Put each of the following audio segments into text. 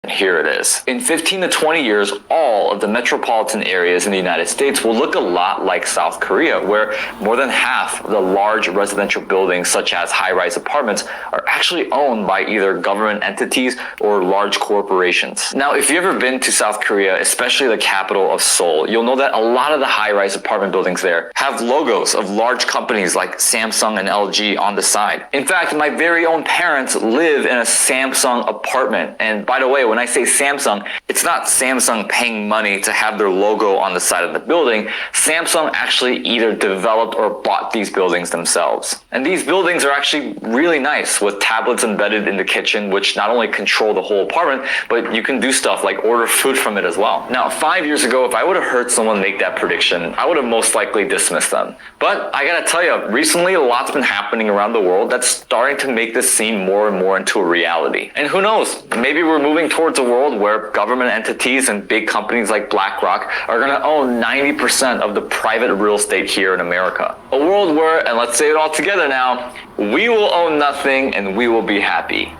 Here it is. In 15 to 20 years, all of the metropolitan areas in the United States will look a lot like South Korea, where more than half of the large residential buildings, such as high-rise apartments, are actually owned by either government entities or large corporations. Now, if you've ever been to South Korea, especially the capital of Seoul, you'll know that a lot of the high-rise apartment buildings there have logos of large companies like Samsung and LG on the side. In fact, my very own parents live in a Samsung apartment. And by the way, when I say Samsung, it's not Samsung paying money to have their logo on the side of the building. Samsung actually either developed or bought these buildings themselves. And these buildings are actually really nice, with tablets embedded in the kitchen, which not only control the whole apartment, but you can do stuff like order food from it as well. Now, 5 years ago, if I would have heard someone make that prediction, I would have most likely dismissed them. But I gotta tell you, recently a lot's been happening around the world that's starting to make this seem more and more into a reality. And who knows, maybe we're moving towards a world where government entities and big companies like BlackRock are gonna own 90% of the private real estate here in America. A world where, and let's say it all together now, we will own nothing and we will be happy.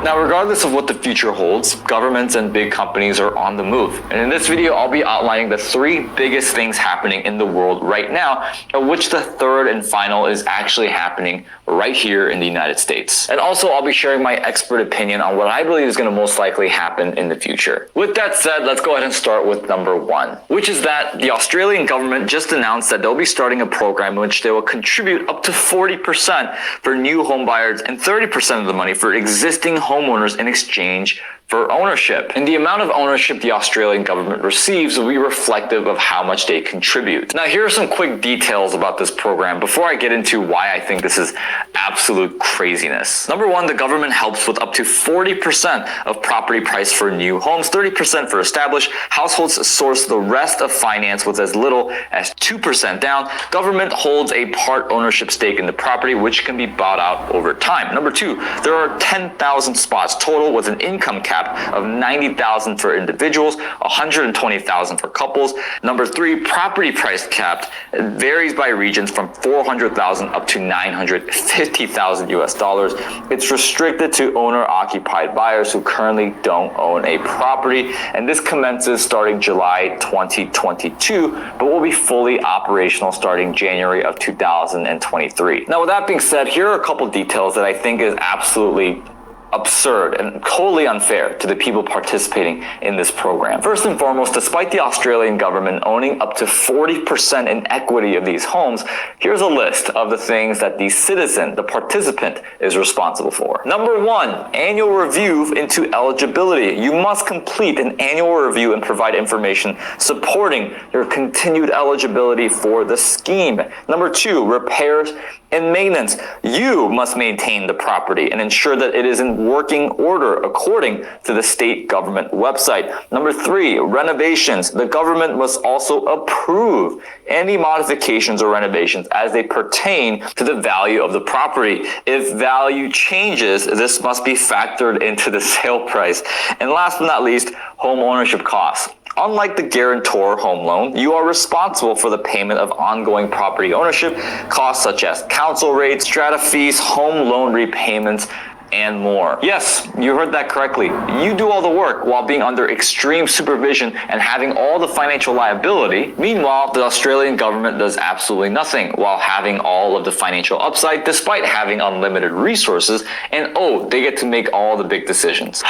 Now, regardless of what the future holds, governments and big companies are on the move. And in this video, I'll be outlining the 3 biggest things happening in the world right now, of which the third and final is actually happening right here in the United States. And also, I'll be sharing my expert opinion on what I believe is going to most likely happen in the future. With that said, let's go ahead and start with number 1, which is that the Australian government just announced that they'll be starting a program in which they will contribute up to 40% for new home buyers and 30% of the money for existing homeowners in exchange for ownership. And the amount of ownership the Australian government receives will be reflective of how much they contribute. Now, here are some quick details about this program before I get into why I think this is absolute craziness. Number 1, the government helps with up to 40% of property price for new homes, 30% for established. Households source the rest of finance with as little as 2% down. Government holds a part ownership stake in the property, which can be bought out over time. Number 2, there are 10,000 spots total with an income cap of $90,000 for individuals, $120,000 for couples. Number 3, property price capped varies by regions from $400,000 up to $950,000 US dollars. It's restricted to owner-occupied buyers who currently don't own a property, and this commences starting July 2022, but will be fully operational starting January of 2023. Now, with that being said, here are a couple details that I think is absolutely absurd and totally unfair to the people participating in this program. First and foremost, despite the Australian government owning up to 40% in equity of these homes, here's a list of the things that the citizen, the participant, is responsible for. Number 1, annual review into eligibility. You must complete an annual review and provide information supporting your continued eligibility for the scheme. Number 2, repairs and maintenance. You must maintain the property and ensure that it is in working order according to the state government website. Number 3, renovations. The government must also approve any modifications or renovations as they pertain to the value of the property. If value changes, this must be factored into the sale price. And last but not least, home ownership costs. Unlike the guarantor home loan, you are responsible for the payment of ongoing property ownership costs such as council rates, strata fees, home loan repayments, and more. Yes, you heard that correctly. You do all the work while being under extreme supervision and having all the financial liability. Meanwhile, the Australian government does absolutely nothing while having all of the financial upside despite having unlimited resources, and they get to make all the big decisions.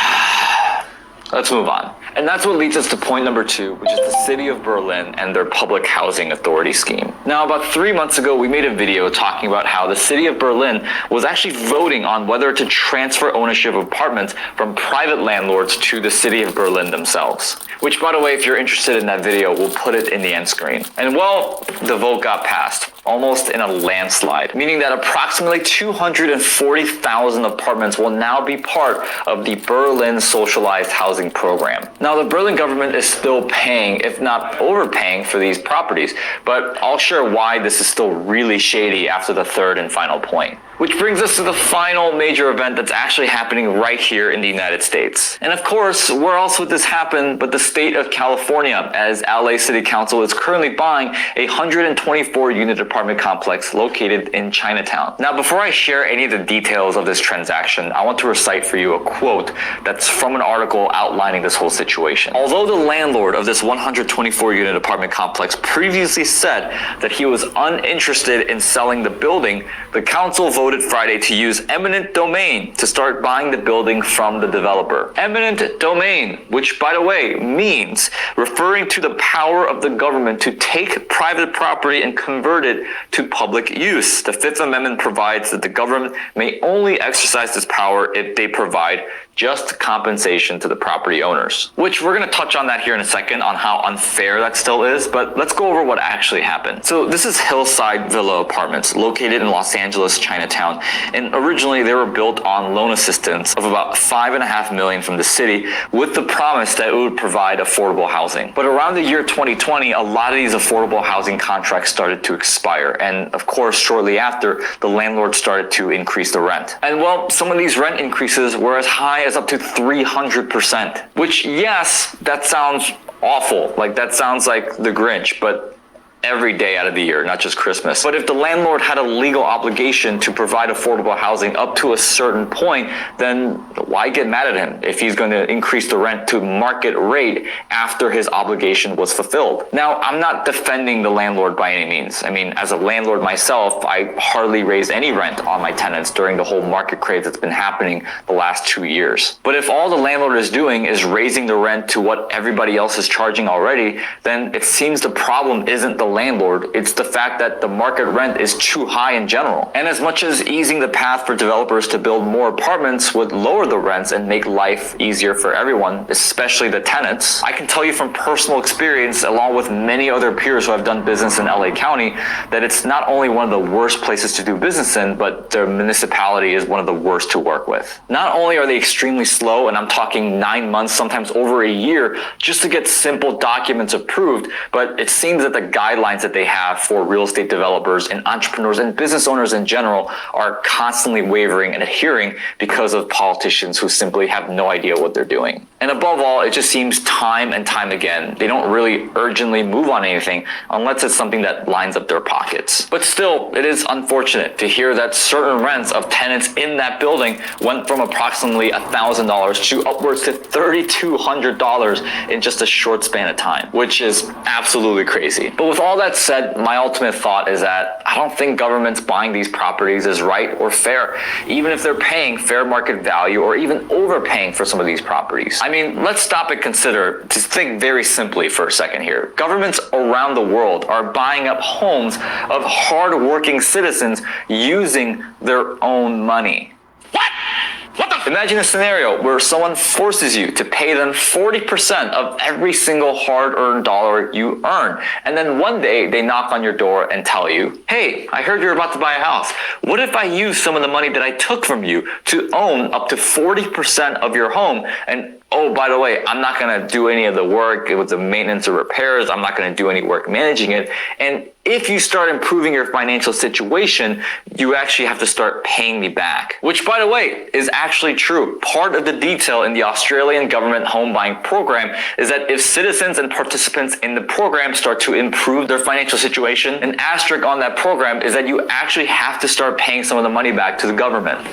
Let's move on. And that's what leads us to point number 2, which is the city of Berlin and their public housing authority scheme. Now, about 3 months ago, we made a video talking about how the city of Berlin was actually voting on whether to transfer ownership of apartments from private landlords to the city of Berlin themselves. Which, by the way, if you're interested in that video, we'll put it in the end screen. And well, the vote got passed, almost in a landslide, meaning that approximately 240,000 apartments will now be part of the Berlin Socialized Housing Program. Now, the Berlin government is still paying, if not overpaying, for these properties, but I'll share why this is still really shady after the third and final point. Which brings us to the final major event that's actually happening right here in the United States. And of course, where else would this happen but the state of California, as LA City Council is currently buying a 124-unit apartment apartment complex located in Chinatown. Now, before I share any of the details of this transaction, I want to recite for you a quote that's from an article outlining this whole situation. Although the landlord of this 124-unit apartment complex previously said that he was uninterested in selling the building, the council voted Friday to use eminent domain to start buying the building from the developer. Eminent domain, which, by the way, means referring to the power of the government to take private property and convert it to public use. The Fifth Amendment provides that the government may only exercise this power if they provide just compensation to the property owners, which we're going to touch on that here in a second on how unfair that still is, but let's go over what actually happened. So this is Hillside Villa Apartments located in Los Angeles, Chinatown, and originally they were built on loan assistance of about $5.5 million from the city with the promise that it would provide affordable housing. But around the year 2020, a lot of these affordable housing contracts started to expire, and of course, shortly after, the landlord started to increase the rent. And well, some of these rent increases were as high as up to 300%, which, yes, that sounds awful. Like, that sounds like the Grinch, but every day out of the year, not just Christmas. But if the landlord had a legal obligation to provide affordable housing up to a certain point, then why get mad at him if he's going to increase the rent to market rate after his obligation was fulfilled? Now, I'm not defending the landlord by any means. I mean, as a landlord myself, I hardly raise any rent on my tenants during the whole market craze that's been happening the last 2 years. But if all the landlord is doing is raising the rent to what everybody else is charging already, then it seems the problem isn't the landlord, it's the fact that the market rent is too high in general. And as much as easing the path for developers to build more apartments would lower the rents and make life easier for everyone, especially the tenants, I can tell you from personal experience, along with many other peers who have done business in LA County, that it's not only one of the worst places to do business in, but the municipality is one of the worst to work with. Not only are they extremely slow, and I'm talking 9 months, sometimes over a year, just to get simple documents approved, but it seems that the guidelines that they have for real estate developers and entrepreneurs and business owners in general are constantly wavering and adhering because of politicians who simply have no idea what they're doing. And above all, it just seems time and time again, they don't really urgently move on anything unless it's something that lines up their pockets. But still, it is unfortunate to hear that certain rents of tenants in that building went from approximately $1,000 to upwards to $3,200 in just a short span of time, which is absolutely crazy. But with all that said, my ultimate thought is that I don't think governments buying these properties is right or fair, even if they're paying fair market value or even overpaying for some of these properties. I mean, let's stop and consider, just think very simply for a second here. Governments around the world are buying up homes of hardworking citizens using their own money. What? Imagine a scenario where someone forces you to pay them 40% of every single hard-earned dollar you earn. And then one day they knock on your door and tell you, hey, I heard you're about to buy a house. What if I use some of the money that I took from you to own up to 40% of your home? And oh, by the way, I'm not going to do any of the work with the maintenance or repairs. I'm not going to do any work managing it. And if you start improving your financial situation, you actually have to start paying me back. Which, by the way, is actually true. Part of the detail in the Australian government home buying program is that if citizens and participants in the program start to improve their financial situation, an asterisk on that program is that you actually have to start paying some of the money back to the government.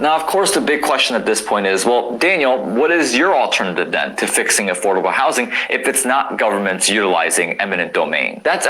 Now, of course, the big question at this point is, well, Daniel, what is your alternative then to fixing affordable housing if it's not governments utilizing eminent domain? That's